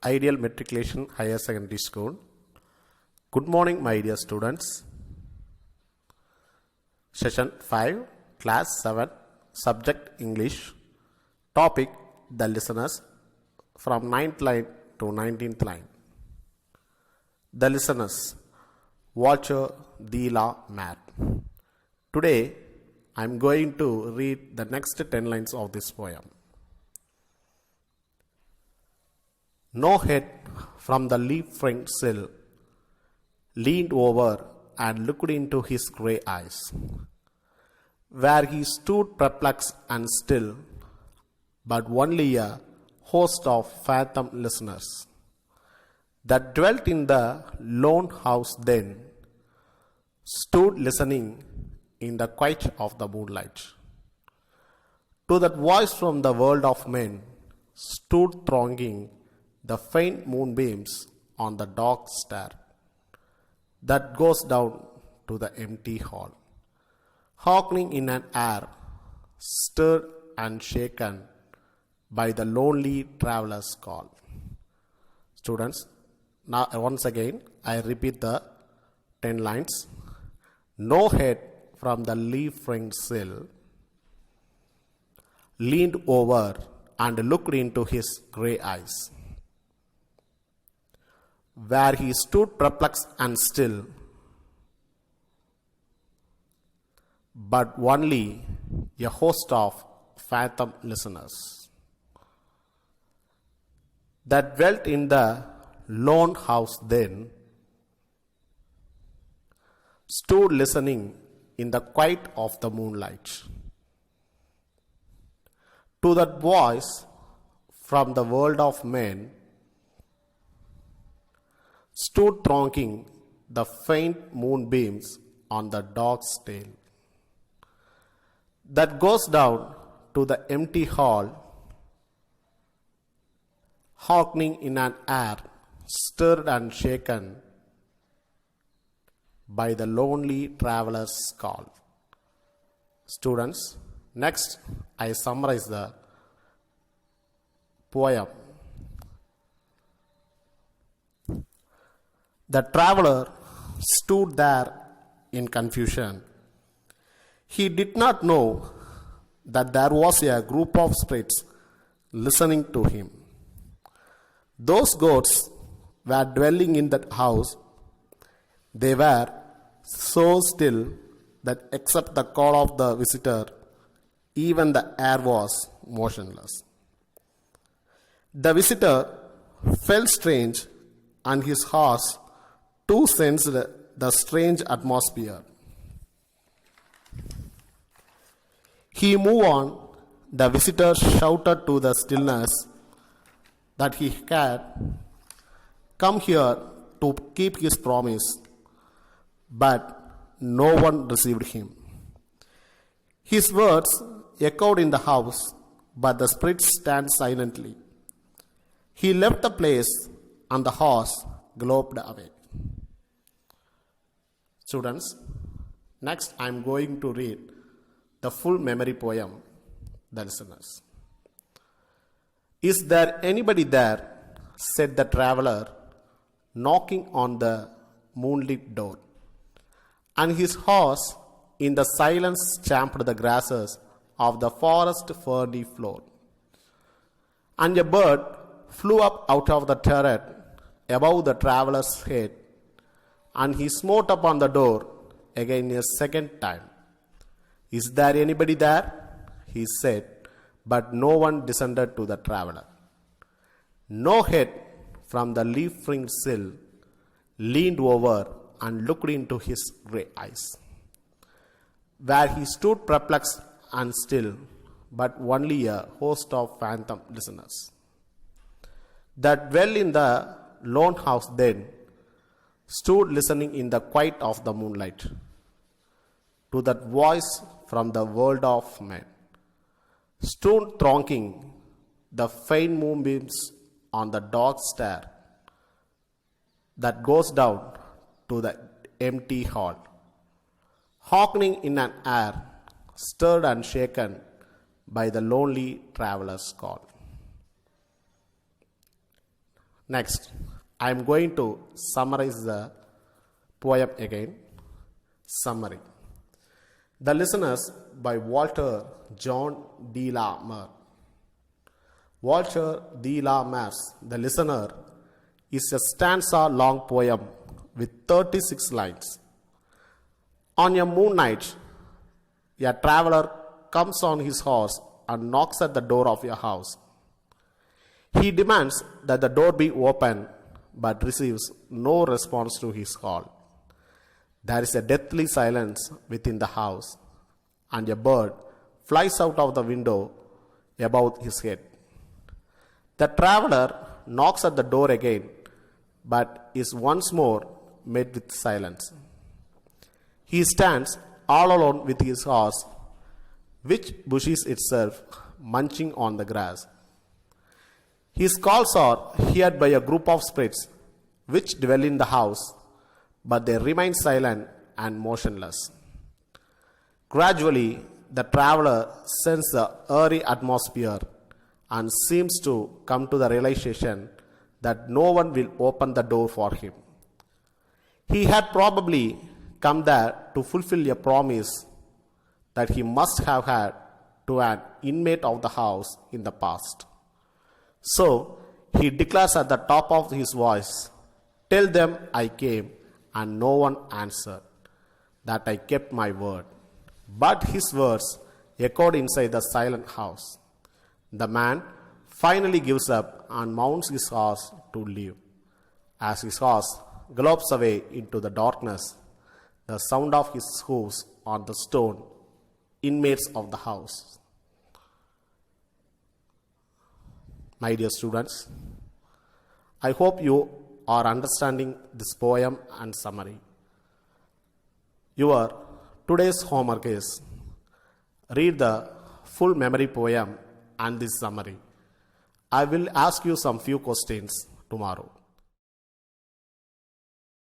Ideal Matriculation Higher Secondary School. Good morning, my dear students. Session 5, Class 7, Subject English. Topic, the listeners, from 9th line to 19th line. The Listeners-Walter De La Mare. Today, I am going to read the next 10 lines of this poem. No head from the leaf-framed sill leaned over and looked into his grey eyes, where he stood perplexed and still, but only a host of phantom listeners that dwelt in the lone house then stood listening in the quiet of the moonlight. To that voice from the world of men stood thronging the faint moonbeams on the dark stair that goes down to the empty hall, hearkening in an air stirred and shaken by the lonely traveler's call. Students, now once again I repeat the 10 lines. No head from the leaf-framed sill leaned over and looked into his grey eyes, where he stood perplexed and still, but only a host of phantom listeners that dwelt in the lone house then stood listening in the quiet of the moonlight. To that voice from the world of men stood thronging the faint moonbeams on the dark stair that goes down to the empty hall, hearkening in an air stirred and shaken by the lonely traveler's call. Students, next I summarize the poem. The traveler stood there in confusion. He did not know that there was a group of spirits listening to him. Those ghosts were dwelling in that house. They were so still that except the call of the visitor, even the air was motionless. The visitor felt strange, and his horse too sensed the strange atmosphere. He moved on. The visitor shouted to the stillness that he had come here to keep his promise, but no one received him. His words echoed in the house, but the spirits stand silently. He left the place, and the horse galloped away. Students, next I am going to read the full memory poem, The Listeners. Is there anybody there? Said the traveler, knocking on the moonlit door. And his horse in the silence champed the grasses of the forest ferny floor. And a bird flew up out of the turret above the traveler's head, and he smote upon the door again a second time. Is there anybody there? He said, but no one descended to the traveler. No head from the leaf-framed sill leaned over and looked into his grey eyes, where he stood perplexed and still, but only a host of phantom listeners that dwelt in the lone house then stood listening in the quiet of the moonlight to that voice from the world of men stood thronging the faint moonbeams on the dark stair that goes down to the empty hall, hearkening in an air stirred and shaken by the lonely traveler's call. Next, I am going to summarize the poem again. Summary. The Listeners by Walter John De La Mare. Walter De La Mare's The Listener is a stanza-long poem with 36 lines. On a moon night, a traveler comes on his horse and knocks at the door of your house. He demands that the door be opened, but receives no response to his call. There is a deathly silence within the house, and a bird flies out of the window above his head. The traveler knocks at the door again, but is once more met with silence. He stands all alone with his horse, which bushes itself, munching on the grass. His calls are heard by a group of spirits which dwell in the house, but they remain silent and motionless. Gradually, the traveler senses the eerie atmosphere and seems to come to the realization that no one will open the door for him. He had probably come there to fulfill a promise that he must have had to an inmate of the house in the past. So he declares at the top of his voice, "Tell them I came," and no one answered, "that I kept my word." But his words echoed inside the silent house. The man finally gives up and mounts his horse to leave. As his horse gallops away into the darkness, the sound of his hoofs on the stone, inmates of the house. My dear students, I hope you are understanding this poem and summary. Your today's homework is read the full memory poem and this summary. I will ask you some few questions tomorrow.